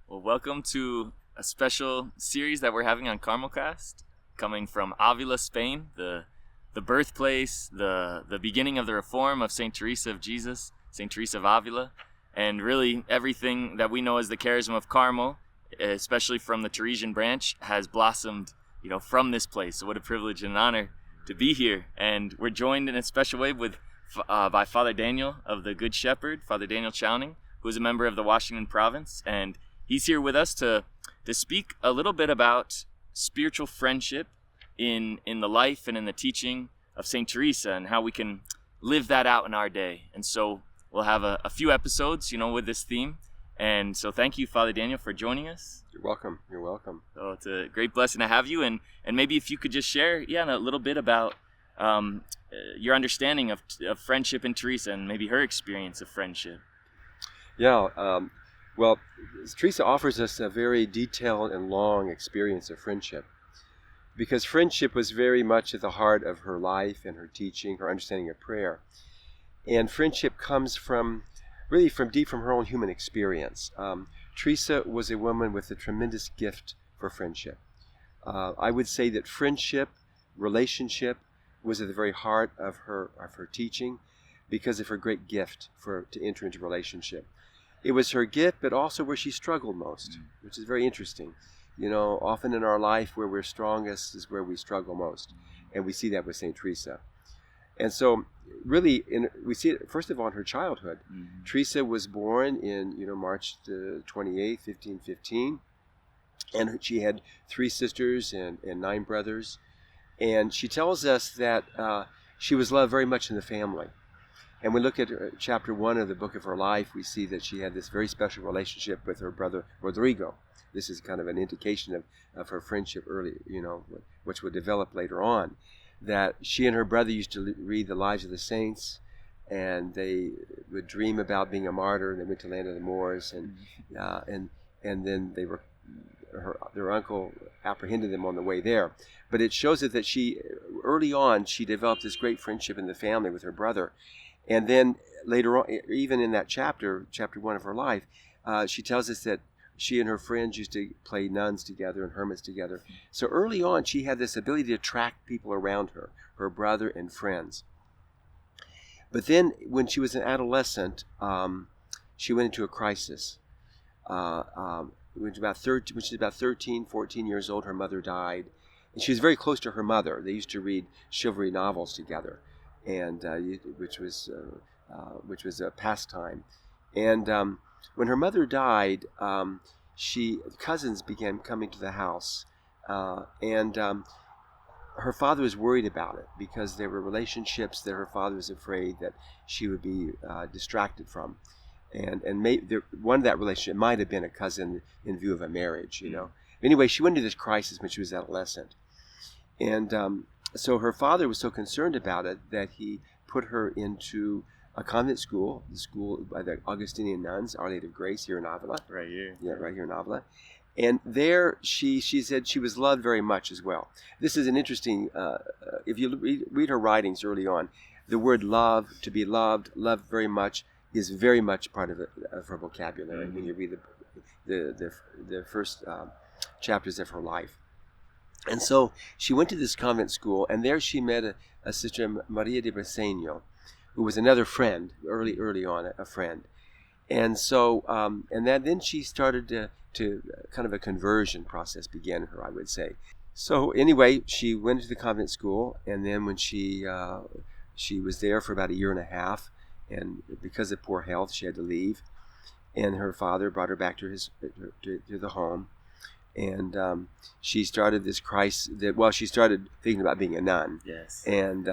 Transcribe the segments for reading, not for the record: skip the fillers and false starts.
Well, welcome to a special series that we're having on CarmelCast, coming from Avila, Spain, the birthplace, the beginning of the reform of Saint Teresa of Jesus, Saint Teresa of Avila, and really everything that we know as the charism of Carmel, especially from the Teresian branch, has blossomed, from this place. So what a privilege and an honor to be here. And we're joined in a special way by Father Daniel of the Good Shepherd, Father Daniel Chowning, who is a member of the Washington Province, and he's here with us to speak a little bit about spiritual friendship in the life and in the teaching of Saint Teresa and how we can live that out in our day. And so we'll have a few episodes, with this theme. And so thank you, Father Daniel, for joining us. You're welcome. You're welcome. So it's a great blessing to have you. And maybe if you could just share, a little bit about your understanding of friendship in Teresa and maybe her experience of friendship. Yeah. Well, Teresa offers us a very detailed and long experience of friendship, because friendship was very much at the heart of her life and her teaching, her understanding of prayer. And friendship comes from deep from her own human experience. Teresa was a woman with a tremendous gift for friendship. I would say that friendship, relationship, was at the very heart of her teaching, because of her great gift to enter into relationship. It was her gift, but also where she struggled most, which is very interesting. Often in our life, where we're strongest is where we struggle most. And we see that with St. Teresa. And so, really, we see it, first of all, in her childhood. Mm-hmm. Teresa was born in, March 28, 1515. And she had 3 sisters and 9 brothers. And she tells us that she was loved very much in the family. And we look at chapter 1 of the book of her life, we see that she had this very special relationship with her brother Rodrigo. This is kind of an indication of her friendship early, which would develop later on. That she and her brother used to read the lives of the saints, and they would dream about being a martyr, and they went to the land of the Moors, and then their uncle apprehended them on the way there. But it shows it that she, early on, she developed this great friendship in the family with her brother. And then later on, even in that chapter 1 of her life, she tells us that she and her friends used to play nuns together and hermits together. So early on, she had this ability to attract people around her brother and friends. But then when she was an adolescent, she went into a crisis. When she was about 13, 14 years old, her mother died. And she was very close to her mother. They used to read chivalry novels together, and which was a pastime. And when her mother died, cousins began coming to the house, and her father was worried about it, because there were relationships that her father was afraid that she would be distracted from, and one of that relationship might have been a cousin in view of a marriage, Anyway, she went into this crisis when she was adolescent, and so her father was so concerned about it that he put her into a convent school, the school by the Augustinian nuns, Our Lady of Grace, here in Avila. Right here. Yeah, right here in Avila. And there she said she was loved very much as well. This is an interesting, if you read her writings early on, the word love, to be loved very much, is very much part of her vocabulary. Mm-hmm. When you read the first chapters of her life. And so she went to this convent school, and there she met a sister, Maria de Briceño, who was another friend, early on, a friend. And so, then she started to kind of a conversion process began in her, I would say. So anyway, she went to the convent school, and then when she was there for about a year and a half, and because of poor health, she had to leave. And her father brought her back to the home. And she started this crisis. She started thinking about being a nun. Yes. And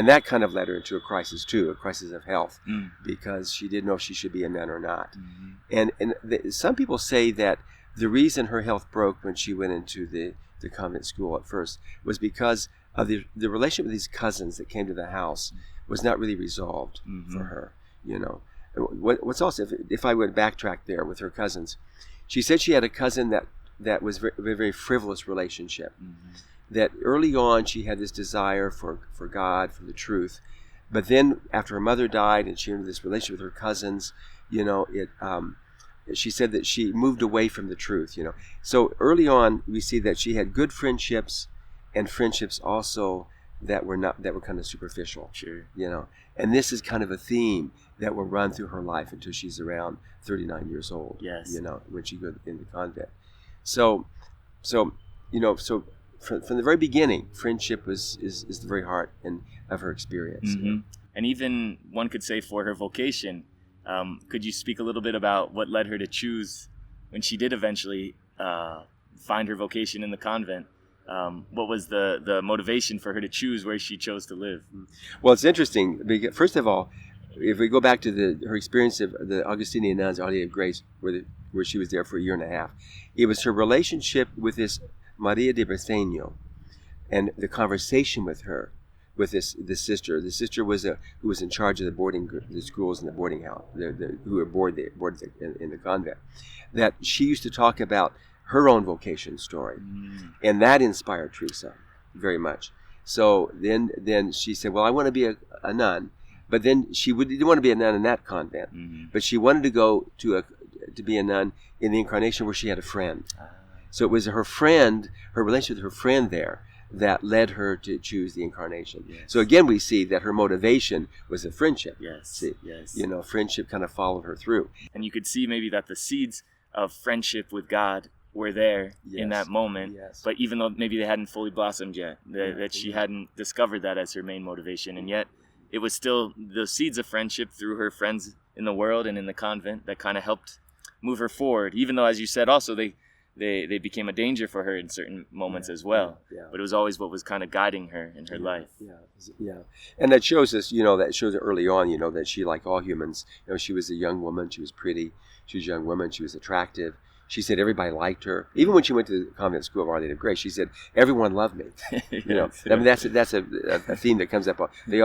that kind of led her into a crisis too, a crisis of health, because she didn't know if she should be a nun or not. Mm-hmm. And some people say that the reason her health broke when she went into the convent school at first was because of the relationship with these cousins that came to the house was not really resolved for her. What's also, if I would backtrack there with her cousins, she said she had a cousin that was a very frivolous relationship. Mm-hmm. That early on she had this desire for God, for the truth, but then after her mother died and she entered this relationship with her cousins, she said that she moved away from the truth, you know. So early on, we see that she had good friendships and friendships also that were kind of superficial, Sure. you know. And this is kind of a theme that will run through her life until she's around 39 years old, Yes. you know, when she goes in the convent. So you know, so from the very beginning, friendship is the very heart of her experience. Mm-hmm. You know? And even one could say for her vocation, could you speak a little bit about what led her to choose when she did eventually find her vocation in the convent? What was the motivation for her to choose where she chose to live? Well, it's interesting. Because first of all, if we go back to her experience of the Augustinian nuns, Our Lady of Grace, where she was there for a year and a half, it was her relationship with this Maria de Briceño and the conversation with her, with this sister. The sister was who was in charge of the schools and the boarding house, who were boarded in the convent. That she used to talk about her own vocation story, and that inspired Teresa very much. So then she said, "Well, I want to be a nun," but then she didn't want to be a nun in that convent, but she wanted to go to be a nun in the Incarnation where she had a friend. So it was her relationship with her friend there, that led her to choose the Incarnation. Yes. So again, we see that her motivation was a friendship. Yes. See, Yes. you know, friendship kind of followed her through. And you could see maybe that the seeds of friendship with God were there in that moment. Yes. But even though maybe they hadn't fully blossomed yet, that she hadn't discovered that as her main motivation, and yet it was still the seeds of friendship through her friends in the world and in the convent that kind of helped move her forward. Even though, as you said, also they became a danger for her in certain moments as well. Yeah. But it was always what was kind of guiding her in her life. Yeah. And that shows us, you know, that shows early on, you know, that she, like all humans, you know, she was a young woman, she was pretty, she was a young woman, she was attractive. She said everybody liked her. Even when she went to the convent school of Our Lady of Grace, she said everyone loved me. You know, I mean, that's a theme that comes up.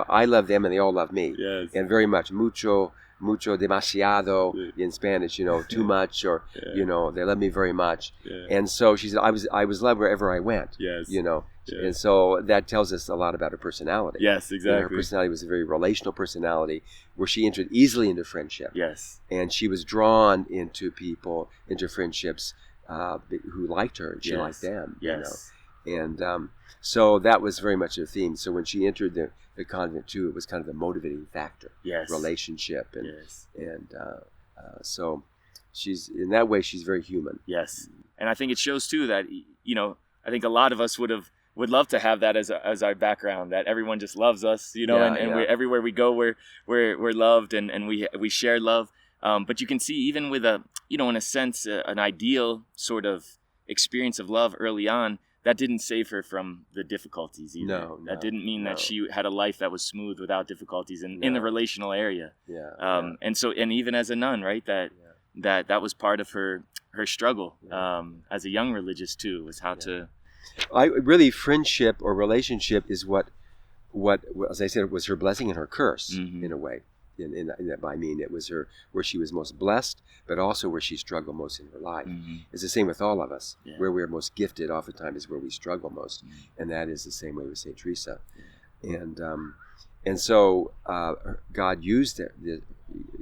I love them and they all love me. Yes. And very much, mucho, demasiado in Spanish, you know, too much, or you know, they love me very much. And so she said, I was loved wherever I went. Yes. You know, and so that tells us a lot about her personality. Yes, exactly. You know, her personality was a very relational personality, where she entered easily into friendship. Yes. And she was drawn into people, into friendships who liked her, and she liked them. Yes. You know? And so that was very much her theme. So when she entered the convent too, it was kind of the motivating factor. Yes. Relationship. And, yes. And so she's, in that way, she's very human. Yes. And I think it shows too that, you know, I think a lot of us would love to have that as our background, that everyone just loves us, you know, and we're, everywhere we go, we're loved and we share love. But you can see, even with in a sense, an ideal sort of experience of love early on, that didn't save her from the difficulties either. No, that didn't mean that she had a life that was smooth without difficulties in the relational area. And so, and even as a nun, right, that was part of her struggle as a young religious too, was how to. Friendship or relationship is what, as I said, was her blessing and her curse in a way. In that, I mean, it was her where she was most blessed, but also where she struggled most in her life. It's the same with all of us. Where we're most gifted, oftentimes, is where we struggle most, and that is the same way with Saint Teresa. And so God used it.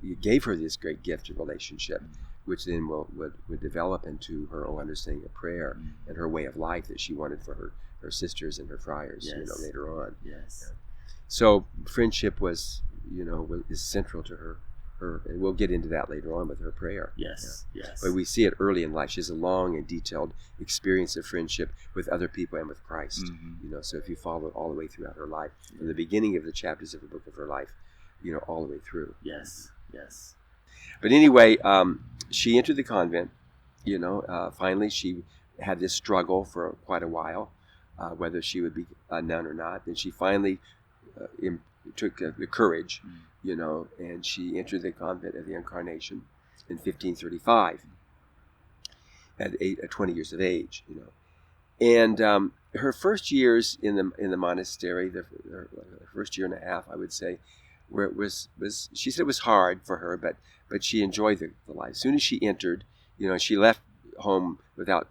He gave her this great gift of relationship, which then would develop into her own understanding of prayer and her way of life that she wanted for her sisters and her friars, you know, later on. Yes. So friendship was, you know, is central to her, and we'll get into that later on with her prayer. Yes. But we see it early in life. She has a long and detailed experience of friendship with other people and with Christ. You know, so if you follow it all the way throughout her life, from the beginning of the chapters of the book of her life, you know, all the way through. Yes. But anyway, she entered the convent. You know, finally she had this struggle for quite a while, whether she would be a nun or not. And she finally took the courage, you know, and she entered the convent of the Incarnation in 1535 at 20 years of age, you know. And her first years in the monastery, her first year and a half, I would say, where it was she said it was hard for her, but she enjoyed the life. As soon as she entered, you know, she left home without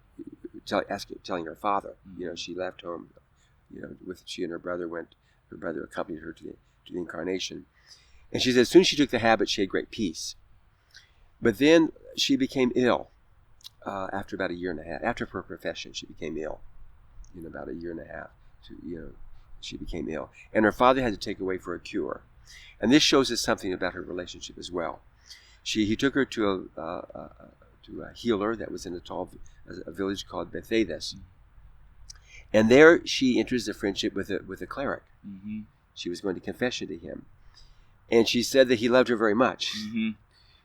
telling her father. You know, she left home, you know, she and her brother went. Her brother accompanied her to the Incarnation, and she said as soon as she took the habit, she had great peace. But then she became ill after about a year and a half. After her profession, she became ill. About a year and a half. She became ill. And her father had to take her away for a cure. And this shows us something about her relationship as well. He took her to a healer that was in a village called Bethesda. And there she enters a friendship with a cleric. Mm-hmm. She was going to confession to him. And she said that he loved her very much. Mm-hmm.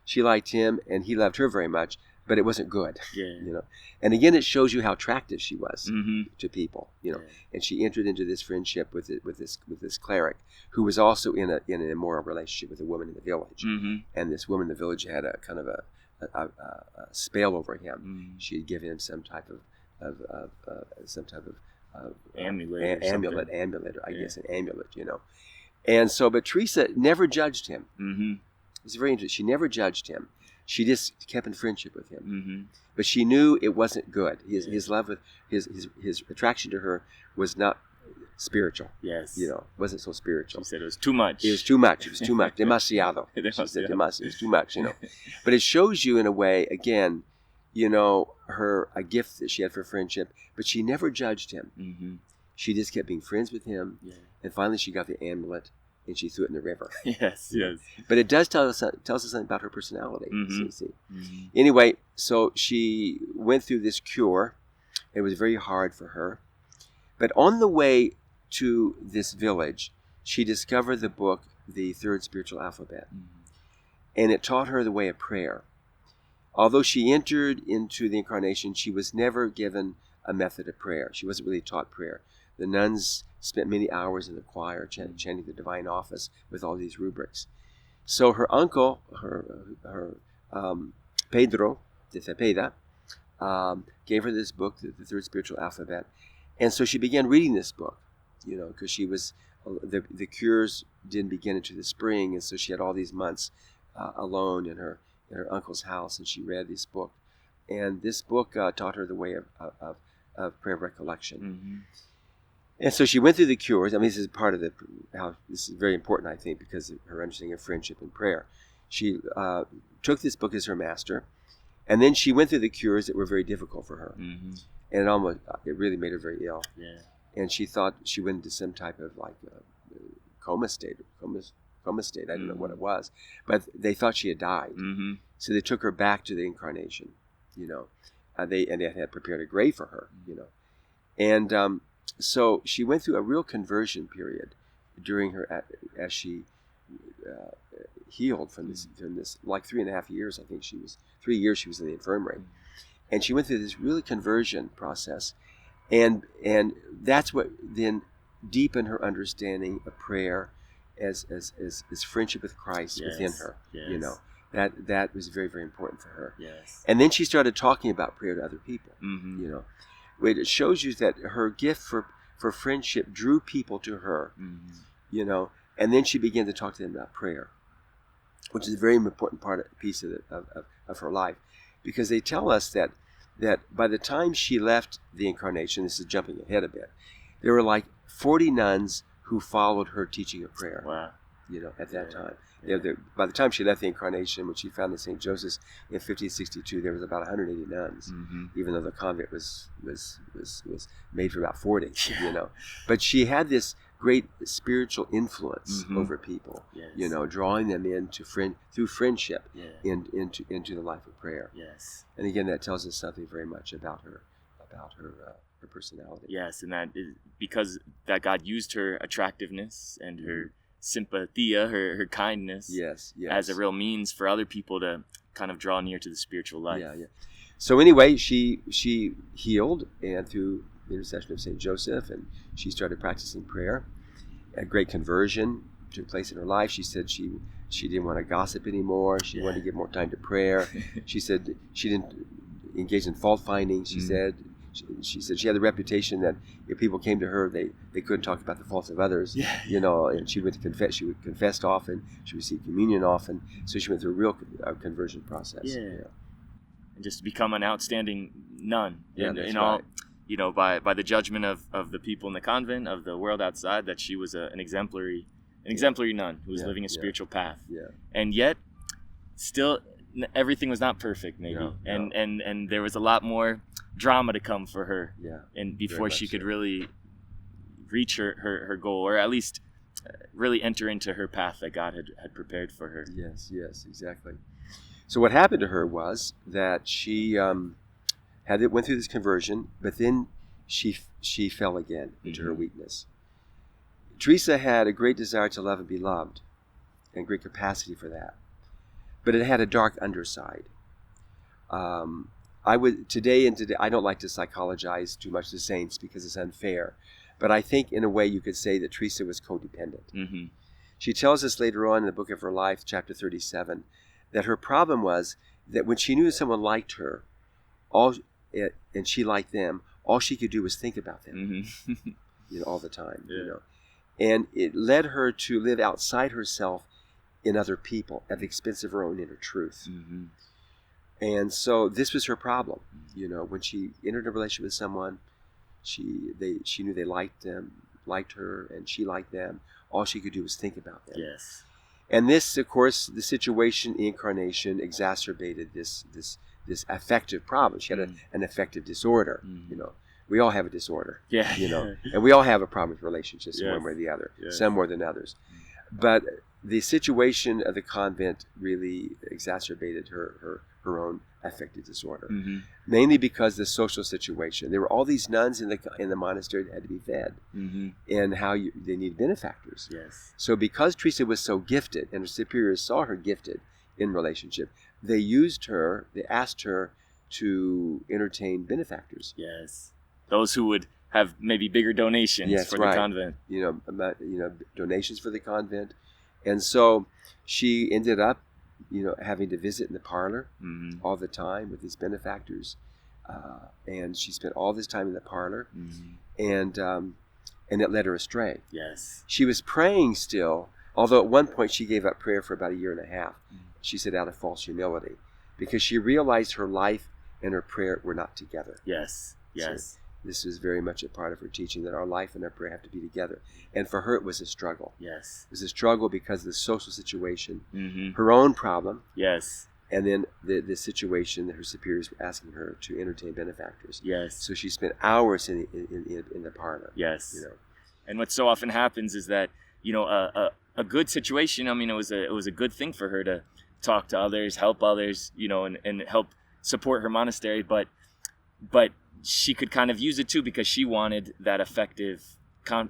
She liked him, and he loved her very much, but it wasn't good. Yeah. And again, it shows you how attractive she was to people. Yeah. And she entered into this friendship with this cleric, who was also in an immoral relationship with a woman in the village. Mm-hmm. And this woman in the village had a kind of a spell over him. Mm-hmm. She had given him some type of amulet, I guess an amulet. And so, but Teresa never judged him. Mm-hmm. It's very interesting. She never judged him. She just kept in friendship with him. Mm-hmm. But she knew it wasn't good. His love with his attraction to her was not spiritual. Yes. Wasn't so spiritual. She said it was too much. It was too much. Demasiado. She said demasiado. It was too much, But it shows you in a way, again, a gift that she had for friendship, but she never judged him. Mm-hmm. She just kept being friends with him. Yeah. And finally she got the amulet and she threw it in the river. Yes. But it does tells us something about her personality. Mm-hmm. See. Mm-hmm. Anyway, so she went through this cure. It was very hard for her. But on the way to this village, she discovered the book, The Third Spiritual Alphabet. Mm-hmm. And it taught her the way of prayer. Although she entered into the Incarnation, she was never given a method of prayer. She wasn't really taught prayer. The nuns spent many hours in the choir chanting the divine office with all these rubrics. So her uncle, Pedro de Cepeda, gave her this book, the Third Spiritual Alphabet. And so she began reading this book, because she was, the cures didn't begin until the spring, and so she had all these months alone in her uncle's house, and she read this book. And this book taught her the way of prayer recollection. Mm-hmm. And so she went through the cures. This is part of this is very important, I think, because of her understanding of friendship and prayer. She took this book as her master, and then she went through the cures that were very difficult for her. Mm-hmm. And it really made her very ill. Yeah. And she thought she went into some type of coma state. I don't know what it was, but they thought she had died. Mm-hmm. So they took her back to the Incarnation, they had prepared a grave for her, and so she went through a real conversion period during her as she healed from this like 3.5 years. I think 3 years she was in the infirmary, and she went through this really conversion process, and that's what then deepened her understanding of prayer as friendship with Christ within her. Yes. That was very, very important for her. Yes. And then she started talking about prayer to other people. Mm-hmm. It shows you that her gift for friendship drew people to her. Mm-hmm. And then she began to talk to them about prayer, which is a very important piece of her life, because they tell us that by the time she left the Incarnation, this is jumping ahead a bit, there were like 40 nuns who followed her teaching of prayer. Wow. At that time. Yeah. By the time she left the Incarnation, when she founded St. Joseph's in 1562, there was about 180 nuns, even though the convent was made for about 40, But she had this great spiritual influence over people, drawing them through friendship into the life of prayer. Yes. And again, that tells us something very much about her personality. Yes, and that is because that God used her attractiveness and her sympathia, her kindness, yes, as a real means for other people to kind of draw near to the spiritual life. Yeah. So anyway, she healed, and through the intercession of St. Joseph, and she started practicing prayer. A great conversion took place in her life. She said she didn't want to gossip anymore. She wanted to give more time to prayer. She said she didn't engage in fault finding. She said she had the reputation that if people came to her, they couldn't talk about the faults of others. And she went to confess. She confessed often. She received communion often. So she went through a real conversion process. Yeah. And just to become an outstanding nun. Yeah, and, that's right. By the judgment of the people in the convent, of the world outside, that she was an exemplary nun who was living a spiritual path. Yeah. And yet, still, everything was not perfect, maybe, No. and there was a lot more drama to come for her, Yeah. and before she could so. really reach her goal, or at least really enter into her path that God had prepared for her. Yes, exactly. So what happened to her was that she went through this conversion, but then she fell again into her weakness. Teresa had a great desire to love and be loved, and great capacity for that, but it had a dark underside. Today I don't like to psychologize too much the saints because it's unfair, but I think in a way you could say that Teresa was codependent. Mm-hmm. She tells us later on in the book of her life, chapter 37, that her problem was that when she knew someone liked her, and she liked them, all she could do was think about them, all the time. Yeah. And it led her to live outside herself in other people at the expense of her own inner truth. Mm-hmm. And so this was her problem. When she entered a relationship with someone, she knew they liked her, and she liked them. All she could do was think about them. Yes. And this, of course, the situation, the incarnation, exacerbated this affective problem. She had an affective disorder. We all have a disorder. Yeah. And we all have a problem with relationships in Yes. one way or the other. Yes. Some more than others. But the situation of the convent really exacerbated her own affective disorder, mainly because the social situation. There were all these nuns in the monastery that had to be fed, and they needed benefactors. Yes. So because Teresa was so gifted, and her superiors saw her gifted in relationship, they asked her to entertain benefactors. Yes. Those who would have maybe bigger donations for the convent. Donations for the convent. And so she ended up, having to visit in the parlor all the time with these benefactors. And she spent all this time in the parlor, and it led her astray. Yes. She was praying still, although at one point she gave up prayer for about 1.5 years. She said out of false humility, because she realized her life and her prayer were not together. Yes. Yes. So this was very much a part of her teaching, that our life and our prayer have to be together. And for her, it was a struggle. Yes. It was a struggle because of the social situation, her own problem, yes, and then the situation that her superiors were asking her to entertain benefactors. Yes. So she spent hours in the parlor. Yes. And what so often happens is that a good situation. I mean, it was a good thing for her to talk to others, help others, and help support her monastery, but she could kind of use it too because she wanted that effective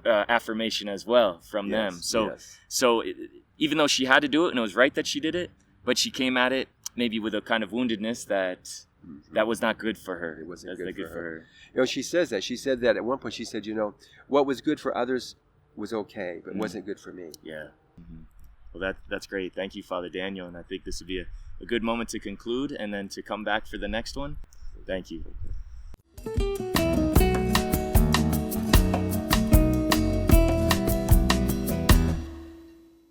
affirmation as well from them. So even though she had to do it and it was right that she did it, but she came at it maybe with a kind of woundedness that was not good for her. It wasn't good for her. She said that at one point. She said, what was good for others was okay, but wasn't good for me. Yeah. Well, that's great. Thank you, Father Daniel. And I think this would be a good moment to conclude and then to come back for the next one. Thank you.